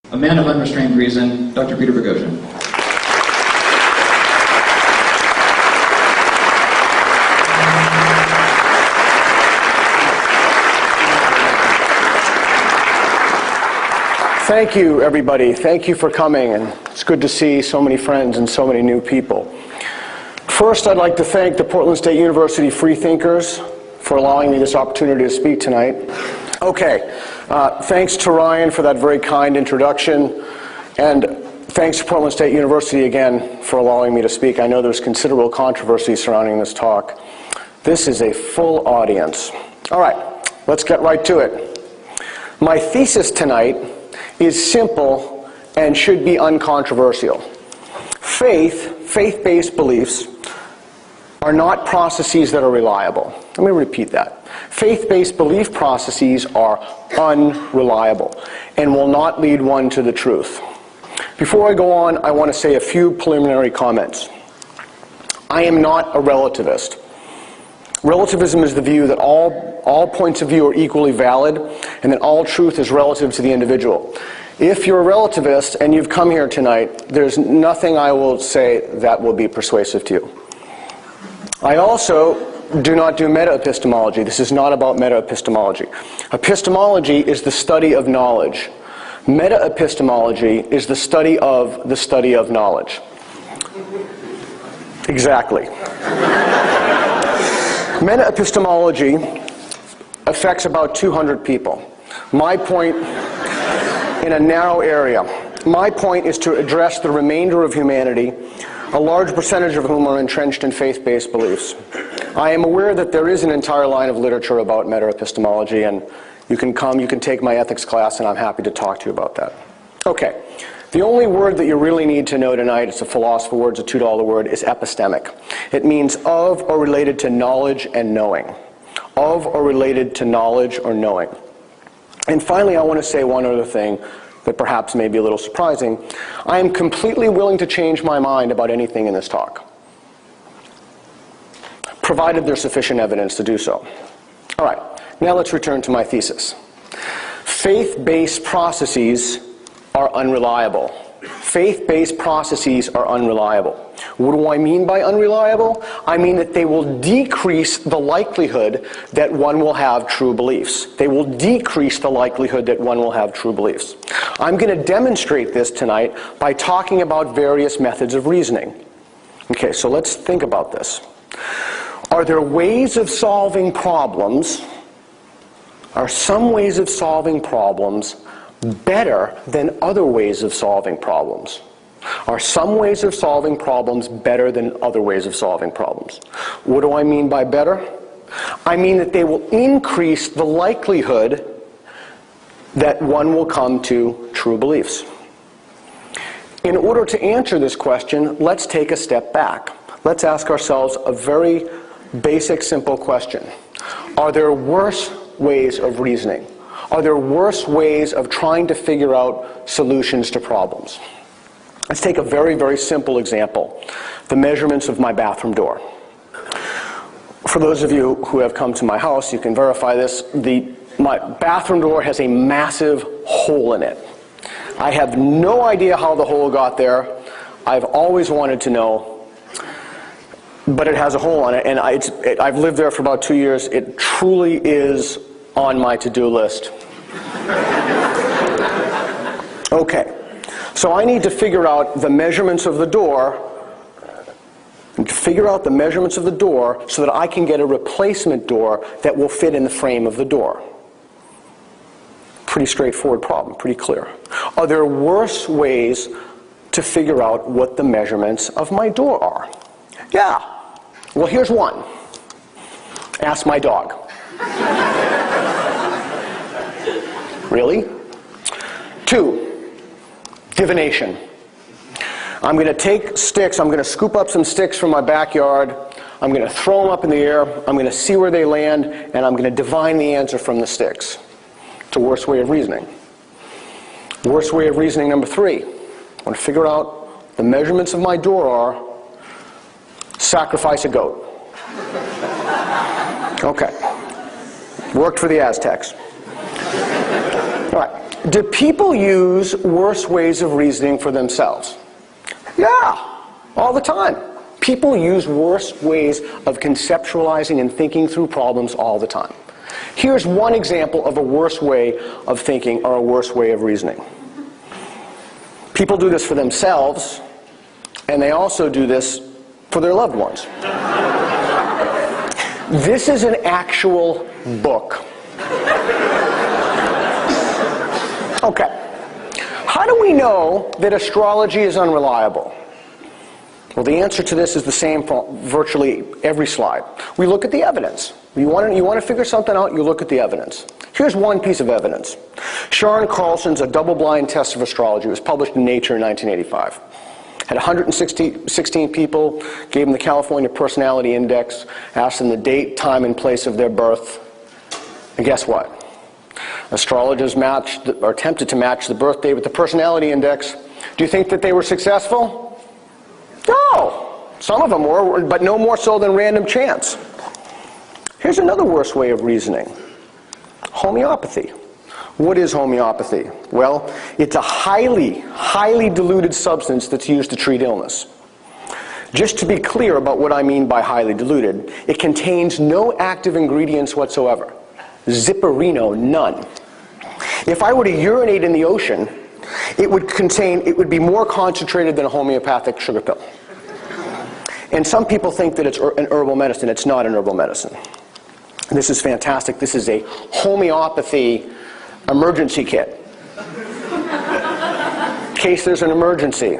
A man of unrestrained reason, Dr. Peter Boghossian. Thank you, everybody. Thank you for coming, and it's good to see so many friends and so many new people. First, I'd like to thank the Portland State University Freethinkers for allowing me this opportunity to speak tonight. Okay, thanks to Ryan for that very kind introduction, and thanks to Portland State University again for allowing me to speak. I know there's considerable controversy surrounding this talk. This is a full audience. All right, let's get right to it. My thesis tonight is simple and should be uncontroversial. Faith-based beliefs are not processes that are reliable. Let me repeat that. Faith-based belief processes are unreliable and will not lead one to the truth. Before I go on, I want to say a few preliminary comments. I am not a relativist. Relativism is the view that all points of view are equally valid and that all truth is relative to the individual. If you're a relativist and you've come here tonight, there's nothing I will say that will be persuasive to you. I also do not do meta-epistemology. This is not about meta-epistemology. Epistemology is the study of knowledge. Meta-epistemology is the study of knowledge. Exactly. Meta-epistemology affects about 200 people. My point, in a narrow area, my point is to address the remainder of humanity, a large percentage of whom are entrenched in faith-based beliefs. I am aware that there is an entire line of literature about meta-epistemology, and you can take my ethics class, and I'm happy to talk to you about that. Okay. The only word that you really need to know tonight, it's a philosopher word, it's a $2 word, is epistemic. It means of or related to knowledge and knowing. Of or related to knowledge or knowing. And finally, I want to say one other thing that perhaps may be a little surprising. I am completely willing to change my mind about anything in this talk, provided there's sufficient evidence to do so. All right, now let's return to my thesis. Faith-based processes are unreliable. Faith-based processes are unreliable. What do I mean by unreliable? I mean that they will decrease the likelihood that one will have true beliefs. They will decrease the likelihood that one will have true beliefs. I'm going to demonstrate this tonight by talking about various methods of reasoning. Okay, so let's think about this. Are there ways of solving problems? Are some ways of solving problems better than other ways of solving problems? Are some ways of solving problems better than other ways of solving problems? What do I mean by better? I mean that they will increase the likelihood that one will come to true beliefs. In order to answer this question, let's take a step back. Let's ask ourselves a very basic, simple question. Are there worse ways of reasoning? Are there worse ways of trying to figure out solutions to problems? Let's take a very, very simple example. The measurements of my bathroom door. For those of you who have come to my house, you can verify this. My bathroom door has a massive hole in it. I have no idea how the hole got there. I've always wanted to know, but it has a hole in it, and I've lived there for about 2 years. It truly is on my to-do list. Okay, so I need to figure out the measurements of the door, so that I can get a replacement door that will fit in the frame of the door. Pretty straightforward problem, pretty clear. Are there worse ways to figure out what the measurements of my door are? Yeah. Well, here's one. Ask my dog. Really? 2, divination. I'm going to take sticks, I'm going to scoop up some sticks from my backyard, I'm going to throw them up in the air, I'm going to see where they land, and I'm going to divine the answer from the sticks. It's a worse way of reasoning. Worst way of reasoning number 3. I want to figure out the measurements of my door are sacrifice a goat. Okay. Worked for the Aztecs. All right. Do people use worse ways of reasoning for themselves? Yeah, all the time. People use worse ways of conceptualizing and thinking through problems all the time. Here's one example of a worse way of thinking or a worse way of reasoning. People do this for themselves, and they also do this for their loved ones. This is an actual book. Okay. How do we know that astrology is unreliable? Well, the answer to this is the same for virtually every slide. We look at the evidence. You want to figure something out, you look at the evidence. Here's one piece of evidence. Sharon Carlson's A Double-Blind Test of Astrology was published in Nature in 1985. Had 116 people, gave them the California Personality Index, asked them the date, time, and place of their birth. And guess what? Astrologers matched, or attempted to match the birthday with the Personality Index. Do you think that they were successful? No. Some of them were, but no more so than random chance. Here's another worse way of reasoning. Homeopathy. What is homeopathy? Well, it's a highly, highly diluted substance that's used to treat illness. Just to be clear about what I mean by highly diluted, it contains no active ingredients whatsoever. Zipperino, none. If I were to urinate in the ocean, it would be more concentrated than a homeopathic sugar pill. And some people think that it's an herbal medicine. It's not an herbal medicine. This is fantastic. This is a homeopathy emergency kit. In case there's an emergency.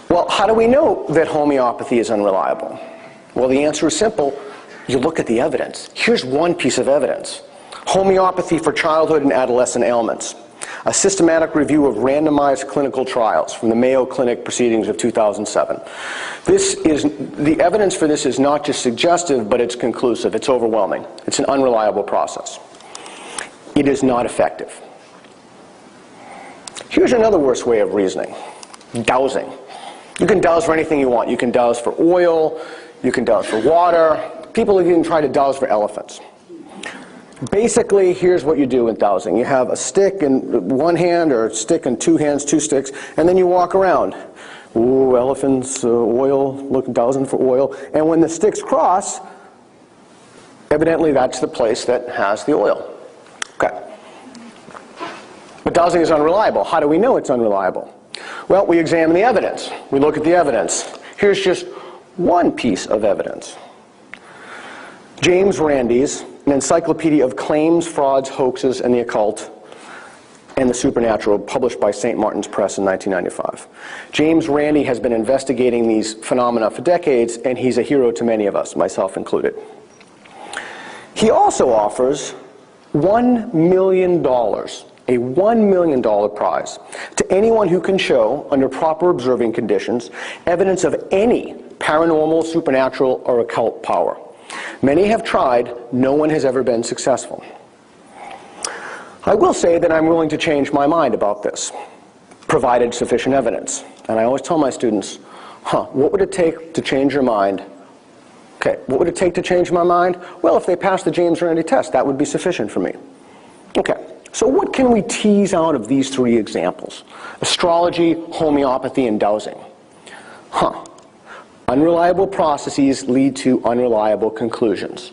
Well, how do we know that homeopathy is unreliable? Well, the answer is simple. You look at the evidence. Here's one piece of evidence. Homeopathy for childhood and adolescent ailments. A systematic review of randomized clinical trials from the Mayo Clinic proceedings of 2007. The evidence for this is not just suggestive, but it's conclusive. It's overwhelming. It's an unreliable process. It is not effective. Here's another worse way of reasoning. Dowsing. You can douse for anything you want. You can douse for oil. You can douse for water. People even try to douse for elephants. Basically, here's what you do with dowsing. You have a stick in one hand, or a stick in two hands, two sticks, and then you walk around. Ooh, elephants, oil, look, dowsing for oil. And when the sticks cross, evidently that's the place that has the oil. Okay. But dowsing is unreliable. How do we know it's unreliable? Well, we examine the evidence. We look at the evidence. Here's just one piece of evidence. James Randi's An Encyclopedia of Claims, Frauds, Hoaxes, and the Occult and the Supernatural, published by St. Martin's Press in 1995. James Randi has been investigating these phenomena for decades, and he's a hero to many of us, myself included. He also offers $1 million, a $1 million prize, to anyone who can show, under proper observing conditions, evidence of any paranormal, supernatural, or occult power. Many have tried. No one has ever been successful. I will say that I'm willing to change my mind about this, provided sufficient evidence. And I always tell my students, what would it take to change your mind? Okay, what would it take to change my mind? Well, if they pass the James Randi test, that would be sufficient for me. Okay, so what can we tease out of these three examples? Astrology, homeopathy, and dowsing. Unreliable processes lead to unreliable conclusions.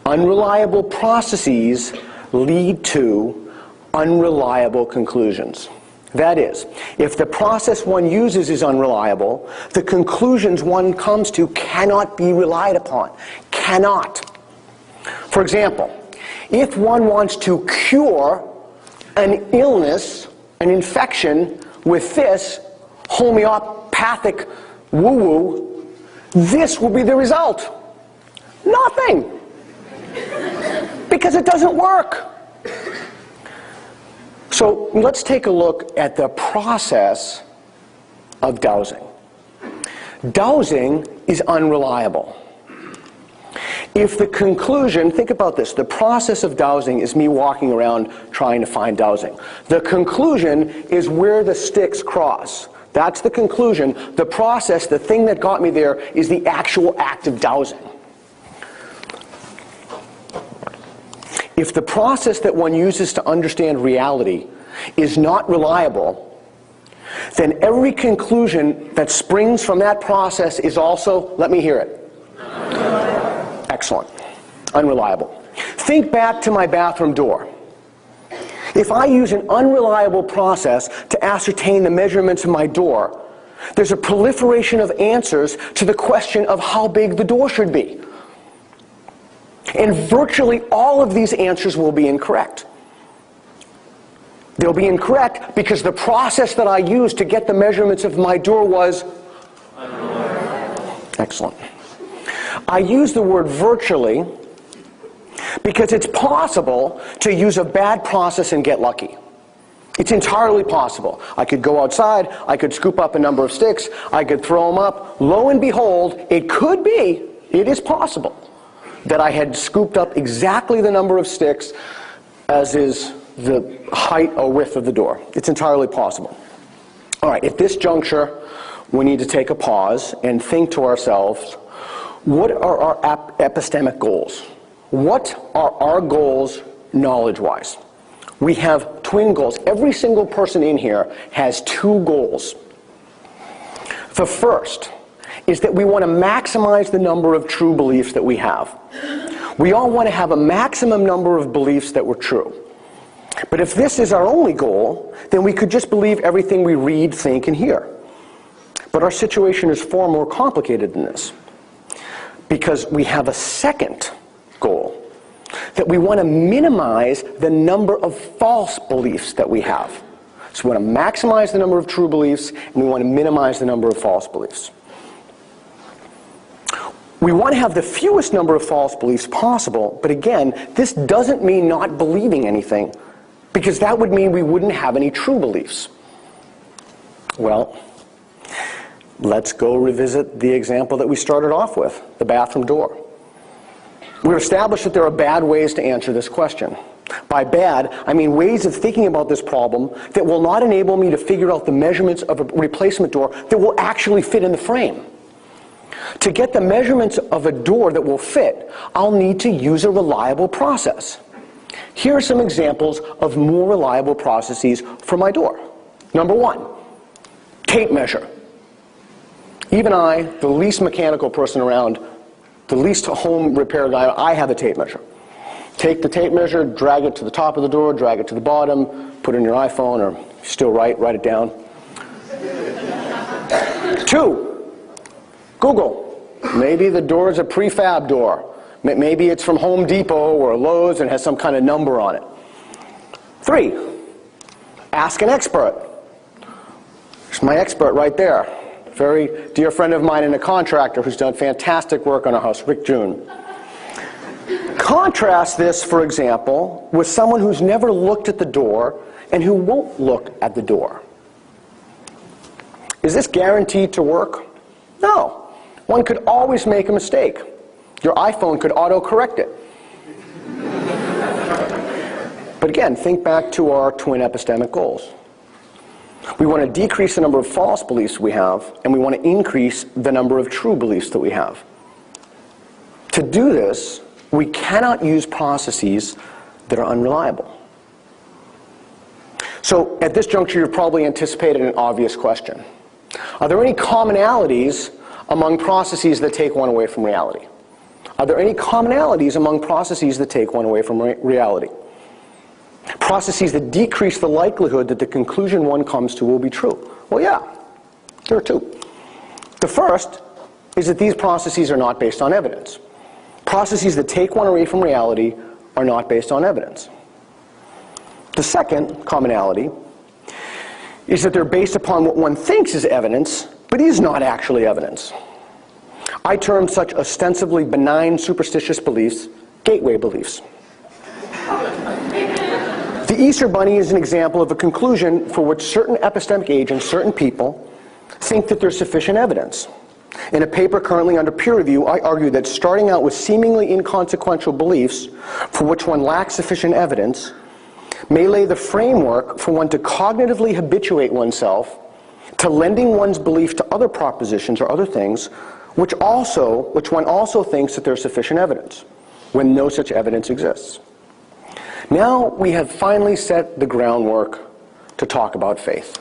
Unreliable processes lead to unreliable conclusions. That is, if the process one uses is unreliable, the conclusions one comes to cannot be relied upon. Cannot. For example, if one wants to cure an illness, an infection, with this homeopathic woo-woo, this will be the result. Nothing. Because it doesn't work. So let's take a look at the process of dowsing. Dowsing is unreliable. If the conclusion, think about this, the process of dowsing is me walking around trying to find dowsing. The conclusion is where the sticks cross. That's the conclusion. The process, the thing that got me there, is the actual act of dowsing. if the process that one uses to understand reality is not reliable, then every conclusion that springs from that process is also, let me hear it. Excellent. Unreliable. Think back to my bathroom door. If I use an unreliable process to ascertain the measurements of my door, there's a proliferation of answers to the question of how big the door should be. And virtually all of these answers will be incorrect. They'll be incorrect because the process that I used to get the measurements of my door was unreliable. Excellent. I use the word virtually because it's possible to use a bad process and get lucky. It's entirely possible. I could go outside, I could scoop up a number of sticks, I could throw them up. Lo and behold, it could be, it is possible, that I had scooped up exactly the number of sticks as is the height or width of the door. It's entirely possible. All right, at this juncture, we need to take a pause and think to ourselves, what are our epistemic goals? What are our goals knowledge-wise? We have twin goals. Every single person in here has two goals. The first is that we want to maximize the number of true beliefs that we have. We all want to have a maximum number of beliefs that were true. But if this is our only goal, then we could just believe everything we read, think, and hear. But our situation is far more complicated than this, because we have a second goal, that we want to minimize the number of false beliefs that we have. So we want to maximize the number of true beliefs, and we want to minimize the number of false beliefs. We want to have the fewest number of false beliefs possible, but again, this doesn't mean not believing anything, because that would mean we wouldn't have any true beliefs. Well, let's go revisit the example that we started off with, the bathroom door. We've established that there are bad ways to answer this question. By bad, I mean ways of thinking about this problem that will not enable me to figure out the measurements of a replacement door that will actually fit in the frame. To get the measurements of a door that will fit, I'll need to use a reliable process. Here are some examples of more reliable processes for my door. Number one, tape measure. Even I, the least mechanical person around, the least home repair guy, I have a tape measure. Take the tape measure, drag it to the top of the door, drag it to the bottom, put it in your iPhone, or still write it down. 2, Google. Maybe the door is a prefab door. Maybe it's from Home Depot or Lowe's and has some kind of number on it. 3, ask an expert. There's my expert right there. Very dear friend of mine and a contractor who's done fantastic work on our house, Rick June. Contrast this, for example, with someone who's never looked at the door and who won't look at the door. Is this guaranteed to work? No. One could always make a mistake. Your iPhone could auto-correct it. But again, think back to our twin epistemic goals. We want to decrease the number of false beliefs we have, and we want to increase the number of true beliefs that we have. To do this, we cannot use processes that are unreliable. So at this juncture, you've probably anticipated an obvious question. Are there any commonalities among processes that take one away from reality? Are there any commonalities among processes that take one away from reality? Processes that decrease the likelihood that the conclusion one comes to will be true? Well, yeah, there are two. The first is that these processes are not based on evidence. Processes that take one away from reality are not based on evidence. The second commonality is that they're based upon what one thinks is evidence, but is not actually evidence. I term such ostensibly benign superstitious beliefs gateway beliefs. The Easter Bunny is an example of a conclusion for which certain epistemic agents, certain people, think that there's sufficient evidence. In a paper currently under peer review, I argue that starting out with seemingly inconsequential beliefs for which one lacks sufficient evidence may lay the framework for one to cognitively habituate oneself to lending one's belief to other propositions or other things which one also thinks that there's sufficient evidence, when no such evidence exists. Now we have finally set the groundwork to talk about faith.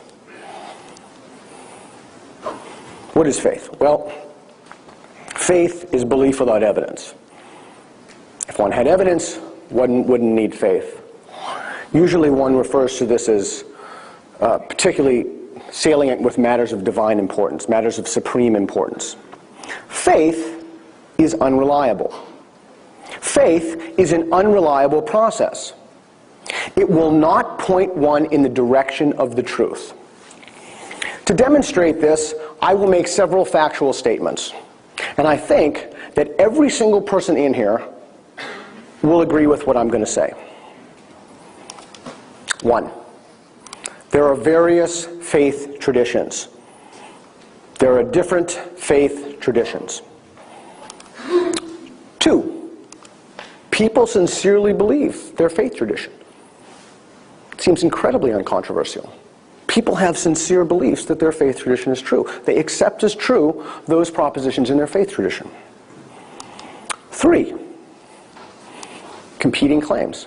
What is faith? Well, faith is belief without evidence. If one had evidence, one wouldn't need faith. Usually one refers to this as particularly salient with matters of divine importance, matters of supreme importance. Faith is unreliable. Faith is an unreliable process. It will not point one in the direction of the truth. To demonstrate this, I will make several factual statements. And I think that every single person in here will agree with what I'm going to say. 1. There are various faith traditions. There are different faith traditions. 2. People sincerely believe their faith tradition. It seems incredibly uncontroversial. People have sincere beliefs that their faith tradition is true. They accept as true those propositions in their faith tradition. 3. Competing claims.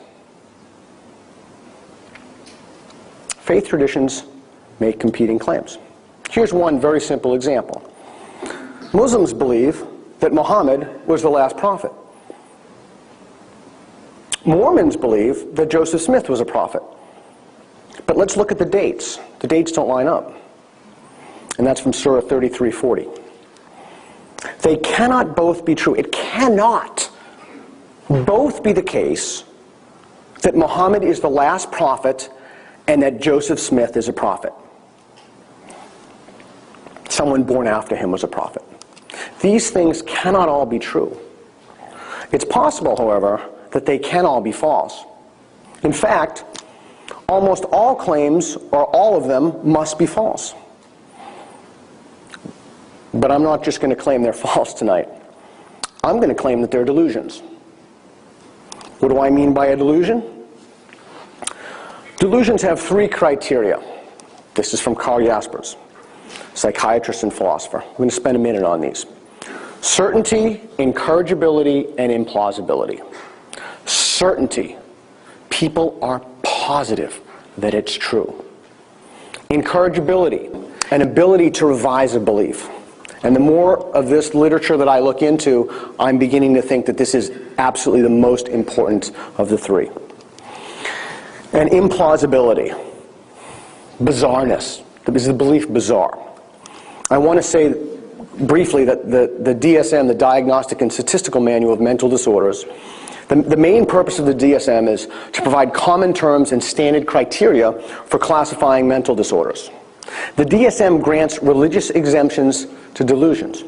Faith traditions make competing claims. Here's one very simple example. Muslims believe that Muhammad was the last prophet. Mormons believe that Joseph Smith was a prophet. But let's look at the dates. The dates don't line up. And that's from Surah 33:40. They cannot both be true. It cannot both be the case that Muhammad is the last prophet and that Joseph Smith is a prophet. Someone born after him was a prophet. These things cannot all be true. It's possible, however, that they can all be false. In fact, almost all claims, or all of them, must be false. But I'm not just going to claim they're false tonight. I'm going to claim that they're delusions. What do I mean by a delusion? Delusions have 3 criteria. This is from Qualiasoup, psychiatrist and philosopher. I'm going to spend a minute on these. Certainty, incorrigibility, and implausibility. Certainty. People are positive that it's true. Incorrigibility, an ability to revise a belief. And the more of this literature that I look into, I'm beginning to think that this is absolutely the most important of the 3. And implausibility, bizarreness. Is the belief bizarre? I want to say briefly that the DSM, the Diagnostic and Statistical Manual of Mental Disorders, the main purpose of the DSM is to provide common terms and standard criteria for classifying mental disorders. The DSM grants religious exemptions to delusions.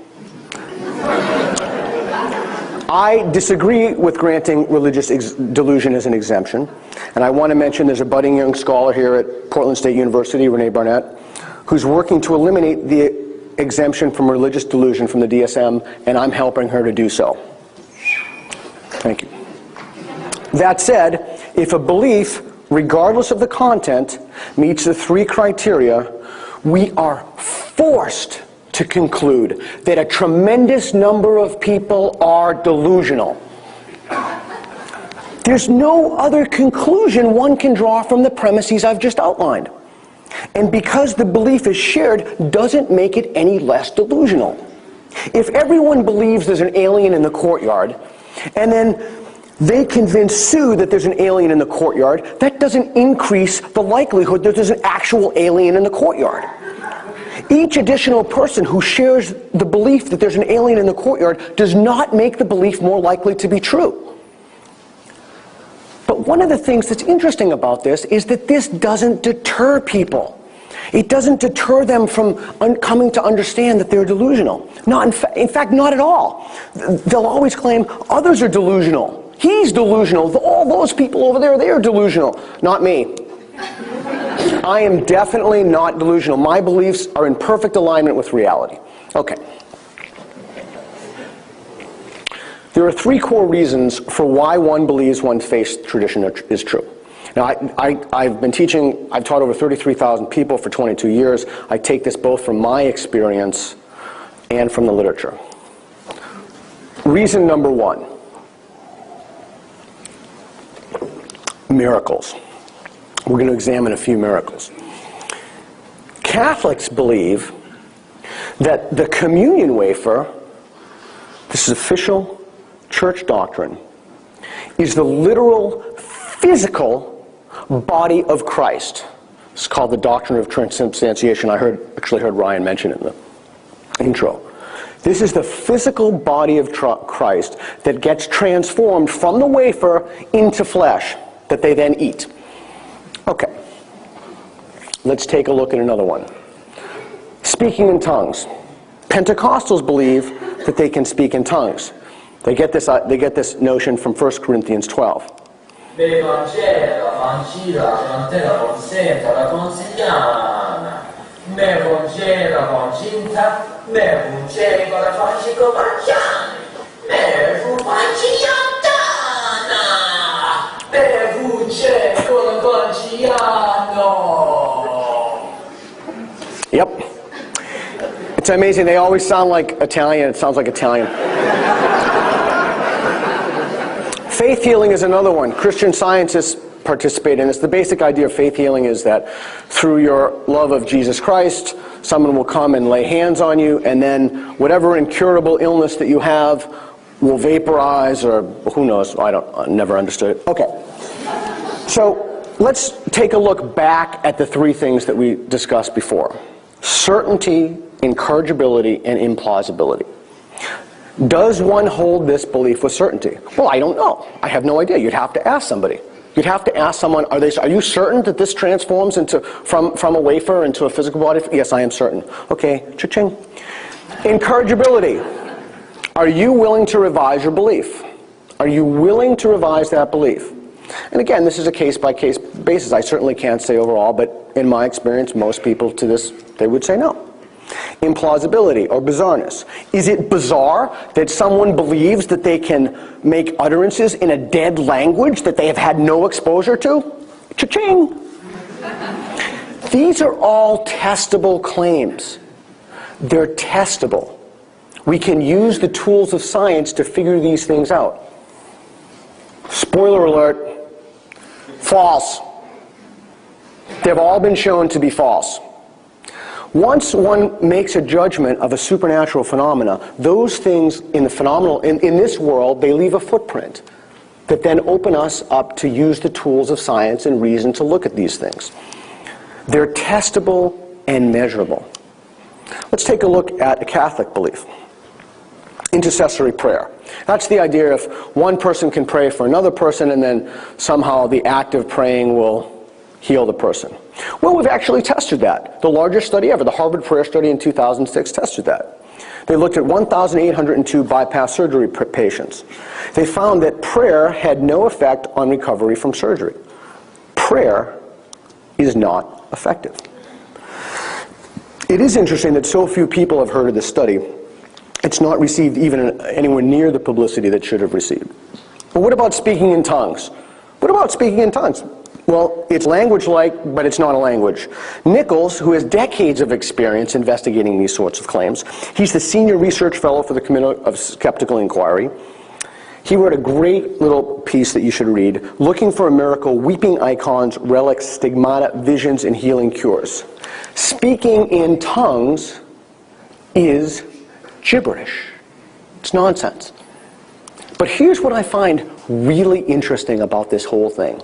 I disagree with granting religious delusion as an exemption, and I want to mention there's a budding young scholar here at Portland State University, Renee Barnett, who's working to eliminate the exemption from religious delusion from the DSM, and I'm helping her to do so. Thank you. That said, if a belief, regardless of the content, meets the 3 criteria, we are forced to conclude that a tremendous number of people are delusional. There's no other conclusion one can draw from the premises I've just outlined. And because the belief is shared doesn't make it any less delusional. If everyone believes there's an alien in the courtyard, and then they convince Sue that there's an alien in the courtyard, that doesn't increase the likelihood that there's an actual alien in the courtyard. Each additional person who shares the belief that there's an alien in the courtyard does not make the belief more likely to be true. But one of the things that's interesting about this is that this doesn't deter people. It doesn't deter them from coming to understand that they're delusional. In fact, not at all. They'll always claim others are delusional. He's delusional. All those people over there, they're delusional. Not me. I am definitely not delusional. My beliefs are in perfect alignment with reality. Okay. There are 3 core reasons for why one believes one's faith tradition is true. Now, I've been teaching, I've taught over 33,000 people for 22 years. I take this both from my experience and from the literature. Reason number 1. miracles. We're going to examine a few miracles. Catholics believe that the communion wafer, this is official church doctrine, is the literal, physical body of Christ. It's called the doctrine of transubstantiation. I actually heard Ryan mention it in the intro. This is the physical body of Christ that gets transformed from the wafer into flesh that they then eat. Okay. Let's take a look at another one. Speaking in tongues. Pentecostals believe that they can speak in tongues. They get this notion from 1 Corinthians 12. Yep. It's amazing. They always sound like Italian. It sounds like Italian. Faith healing is another one. Christian Scientists participate in this. The basic idea of faith healing is that through your love of Jesus Christ, someone will come and lay hands on you, and then whatever incurable illness that you have will vaporize, or who knows. I never understood it. Okay. So let's take a look back at the three things that we discussed before. Certainty, incorrigibility, and implausibility. Does one hold this belief with certainty? Well, I don't know. I have no idea. You'd have to ask somebody. You'd have to ask someone, are you certain that this transforms from a wafer into a physical body? Yes, I am certain. Okay, cha-ching. Incorrigibility. Are you willing to revise your belief? Are you willing to revise that belief? And again, this is a case-by-case basis. I certainly can't say overall, but in my experience, most people to this, they would say no. Implausibility or bizarreness. Is it bizarre that someone believes that they can make utterances in a dead language that they have had no exposure to? Cha-ching! These are all testable claims. They're testable. We can use the tools of science to figure these things out. Spoiler alert, false. They've all been shown to be false. Once one makes a judgment of a supernatural phenomena, those things in the phenomenal, in this world, they leave a footprint that then open us up to use the tools of science and reason to look at these things. They're testable and measurable. Let's take a look at a Catholic belief. Intercessory prayer. That's the idea of one person can pray for another person, and then somehow the act of praying will heal the person. Well, we've actually tested that. The largest study ever, the Harvard Prayer Study in 2006, tested that. They looked at 1,802 bypass surgery patients. They found that prayer had no effect on recovery from surgery. Prayer is not effective. It is interesting that so few people have heard of this study. It's not received even anywhere near the publicity that it should have received. But what about speaking in tongues? What about speaking in tongues? Well, it's language-like, but it's not a language. Nichols, who has decades of experience investigating these sorts of claims, he's the senior research fellow for the Committee of Skeptical Inquiry. He wrote a great little piece that you should read, Looking for a Miracle, Weeping Icons, Relics, Stigmata, Visions, and Healing Cures. Speaking in tongues is gibberish. It's nonsense. But here's what I find really interesting about this whole thing.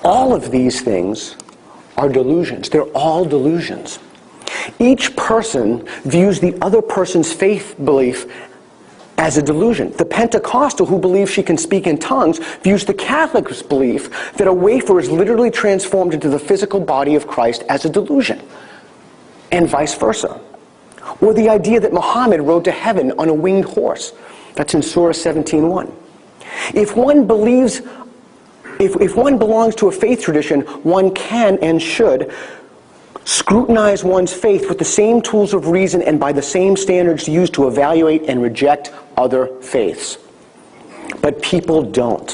All of these things are delusions. They're all delusions. Each person views the other person's faith belief as a delusion. The Pentecostal, who believes she can speak in tongues, views the Catholic's belief that a wafer is literally transformed into the physical body of Christ as a delusion, and vice versa. Or the idea that Muhammad rode to heaven on a winged horse. That's in Surah 17:1. If one believes, if one belongs to a faith tradition, one can and should scrutinize one's faith with the same tools of reason and by the same standards used to evaluate and reject other faiths. But people don't.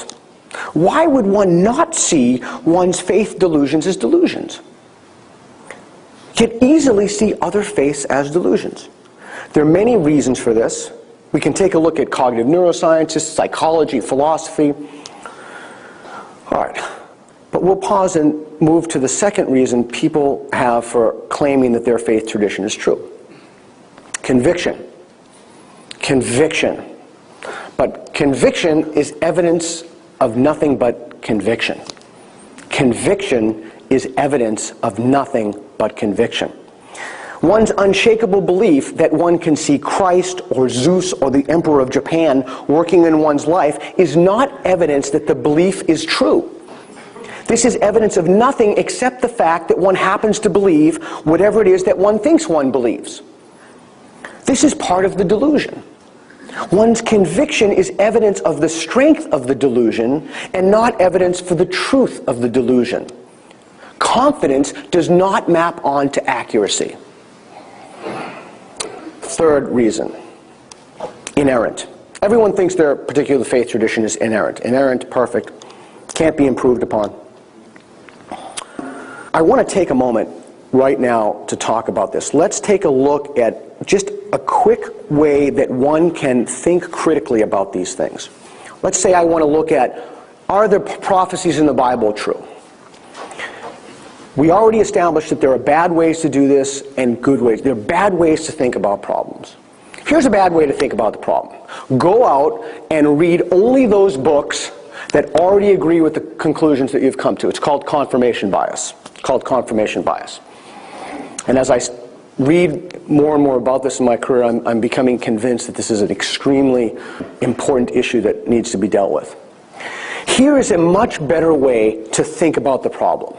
Why would one not see one's faith delusions as delusions? Yet easily see other faiths as delusions. There are many reasons for this. We can take a look at cognitive neuroscience, psychology, philosophy. All right, But we'll pause and move to the second reason people have for claiming that their faith tradition is true. Conviction. Conviction. But conviction is evidence of nothing but conviction. Conviction is evidence of nothing but conviction. One's unshakable belief that one can see Christ or Zeus or the Emperor of Japan working in one's life is not evidence that the belief is true. This is evidence of nothing except the fact that one happens to believe whatever it is that one thinks one believes. This is part of the delusion. One's conviction is evidence of the strength of the delusion and not evidence for the truth of the delusion. Confidence does not map on to accuracy. Third reason, inerrant. Everyone thinks their particular faith tradition is inerrant. Inerrant, perfect, can't be improved upon. I want to take a moment right now to talk about this. Let's take a look at just a quick way that one can think critically about these things. Let's say I want to look at, are the prophecies in the Bible true? We already established that there are bad ways to do this and good ways. There are bad ways to think about problems. Here's a bad way to think about the problem. Go out and read only those books that already agree with the conclusions that you've come to. It's called confirmation bias. It's called confirmation bias. And as I read more and more about this in my career, I'm becoming convinced that this is an extremely important issue that needs to be dealt with. Here is a much better way to think about the problem.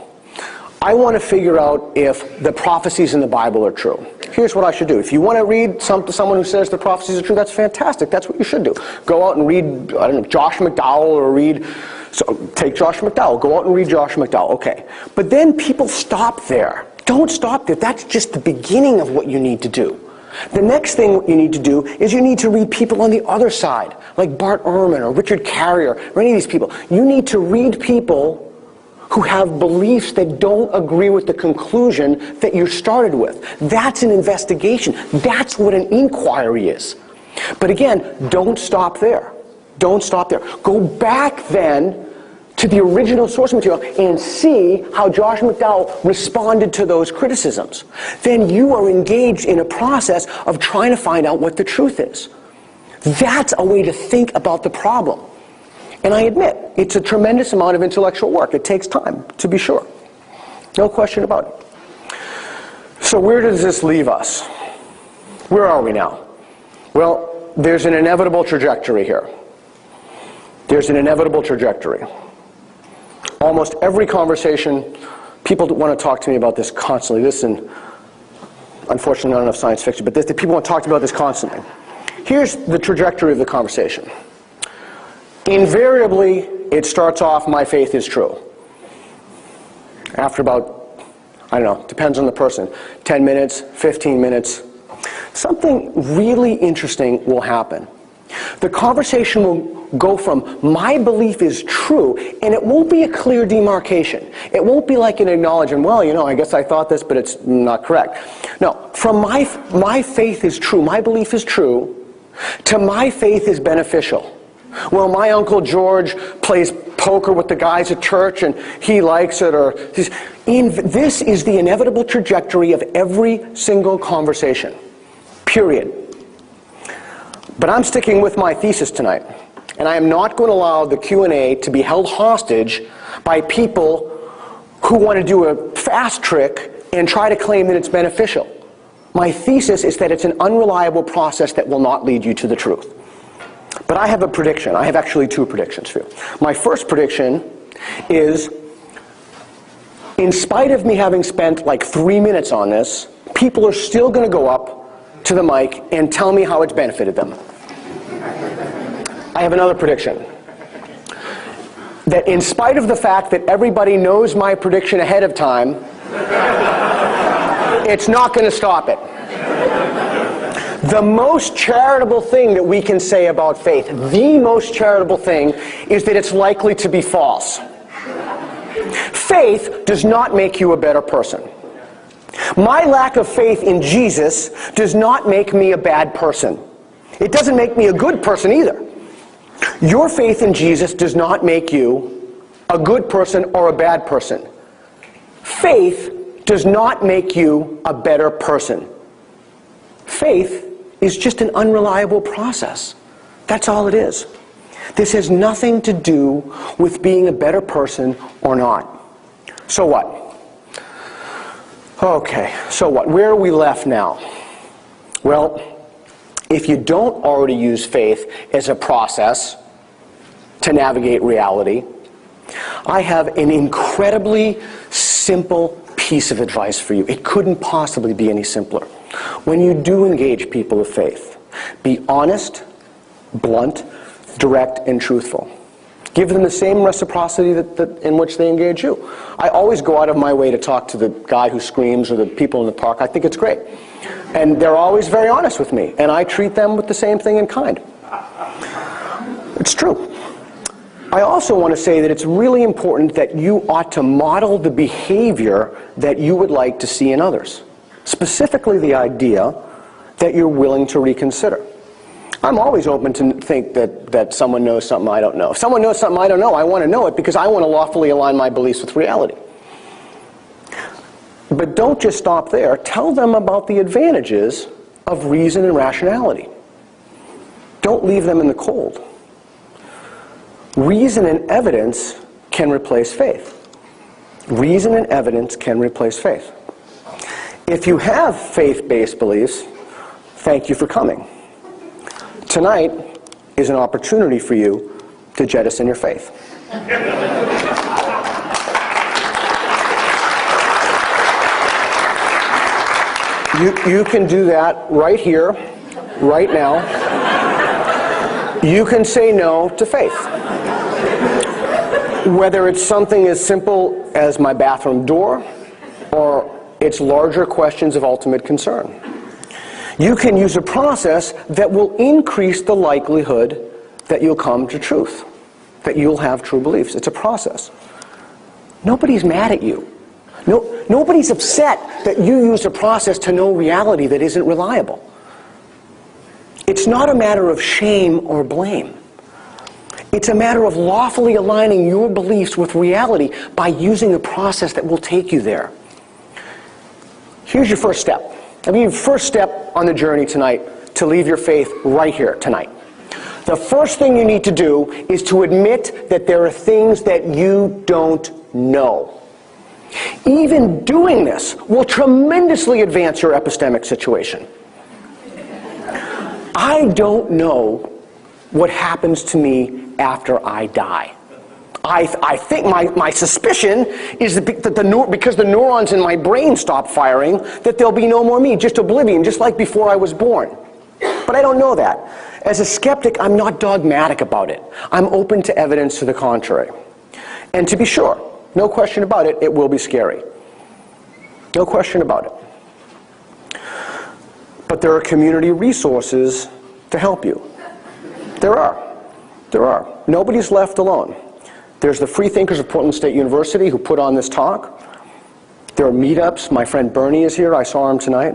I want to figure out if the prophecies in the Bible are true. Here's what I should do. If you want to read someone who says the prophecies are true, that's fantastic. That's what you should do. Go out and read, I don't know, Josh McDowell, or read, so take Josh McDowell. Go out and read Josh McDowell. Okay. But then people stop there. Don't stop there. That's just the beginning of what you need to do. The next thing you need to do is you need to read people on the other side, like Bart Ehrman or Richard Carrier or any of these people. You need to read people who have beliefs that don't agree with the conclusion that you started with. That's an investigation. That's what an inquiry is. But again, don't stop there. Don't stop there. Go back then to the original source material and see how Josh McDowell responded to those criticisms. Then you are engaged in a process of trying to find out what the truth is. That's a way to think about the problem. And I admit, it's a tremendous amount of intellectual work. It takes time, to be sure. No question about it. So where does this leave us? Where are we now? Well, there's an inevitable trajectory here. There's an inevitable trajectory. Almost every conversation, people want to talk to me about this constantly. Listen, unfortunately not enough science fiction, but people want to talk to me about this constantly. Here's the trajectory of the conversation. Invariably, it starts off, my faith is true. After about, I don't know, depends on the person, 10 minutes, 15 minutes, something really interesting will happen. The conversation will go from, my belief is true, and it won't be a clear demarcation. It won't be like an acknowledgement, well, you know, I guess I thought this, but it's not correct. No, from my faith is true, my belief is true, to my faith is beneficial. Well, my Uncle George plays poker with the guys at church and he likes it, or this is the inevitable trajectory of every single conversation. Period. But I'm sticking with my thesis tonight, and I am not going to allow the Q&A to be held hostage by people who want to do a fast trick and try to claim that it's beneficial. My thesis is that it's an unreliable process that will not lead you to the truth. But I have a prediction. I have actually two predictions for you. My first prediction is, in spite of me having spent like 3 minutes on this, people are still going to go up to the mic and tell me how it's benefited them. I have another prediction. That in spite of the fact that everybody knows my prediction ahead of time, it's not going to stop it. The most charitable thing that we can say about faith, the most charitable thing, is that it's likely to be false. Faith does not make you a better person. My lack of faith in Jesus does not make me a bad person. It doesn't make me a good person either. Your faith in Jesus does not make you a good person or a bad person. Faith does not make you a better person. Faith is just an unreliable process. That's all it is. This has nothing to do with being a better person or not. So what? Okay, so what? Where are we left now? Well, if you don't already use faith as a process to navigate reality, I have an incredibly simple piece of advice for you. It couldn't possibly be any simpler. When you do engage people of faith, be honest, blunt, direct, and truthful. Give them the same reciprocity in which they engage you. I always go out of my way to talk to the guy who screams or the people in the park. I think it's great. And they're always very honest with me. And I treat them with the same thing in kind. It's true. I also want to say that it's really important that you ought to model the behavior that you would like to see in others. Specifically the idea that you're willing to reconsider. I'm always open to think that someone knows something I don't know. If someone knows something I don't know, I want to know it because I want to lawfully align my beliefs with reality. But don't just stop there. Tell them about the advantages of reason and rationality. Don't leave them in the cold. Reason and evidence can replace faith. Reason and evidence can replace faith. If you have faith-based beliefs, thank you for coming. Tonight is an opportunity for you to jettison your faith. You can do that right here, right now. You can say no to faith. Whether it's something as simple as my bathroom door, or it's larger questions of ultimate concern. You can use a process that will increase the likelihood that you'll come to truth, that you'll have true beliefs. It's a process. Nobody's mad at you. Nobody's upset that you use a process to know reality that isn't reliable. It's not a matter of shame or blame. It's a matter of lawfully aligning your beliefs with reality by using a process that will take you there. Here's your first step. Your first step on the journey tonight to leave your faith right here tonight. The first thing you need to do is to admit that there are things that you don't know. Even doing this will tremendously advance your epistemic situation. I don't know what happens to me after I die. I think my suspicion is that because the neurons in my brain stop firing, that there'll be no more me, just oblivion, just like before I was born. But I don't know that. As a skeptic, I'm not dogmatic about it. I'm open to evidence to the contrary. And to be sure, no question about it, it will be scary. No question about it. But there are community resources to help you. There are. Nobody's left alone. There's the Free Thinkers of Portland State University who put on this talk. There are meetups. My friend Bernie is here. I saw him tonight.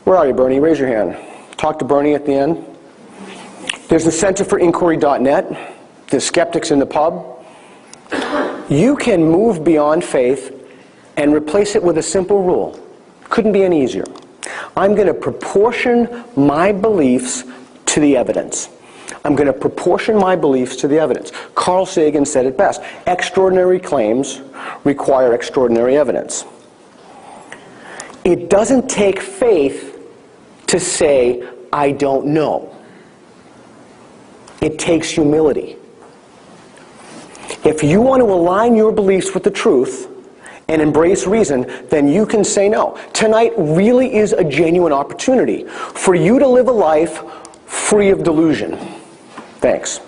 Where are you, Bernie? Raise your hand. Talk to Bernie at the end. There's the Center for Inquiry.net. There's Skeptics in the Pub. You can move beyond faith and replace it with a simple rule. Couldn't be any easier. I'm going to proportion my beliefs to the evidence. I'm going to proportion my beliefs to the evidence. Carl Sagan said it best. Extraordinary claims require extraordinary evidence. It doesn't take faith to say, I don't know. It takes humility. If you want to align your beliefs with the truth and embrace reason, then you can say no. Tonight really is a genuine opportunity for you to live a life free of delusion. Thanks.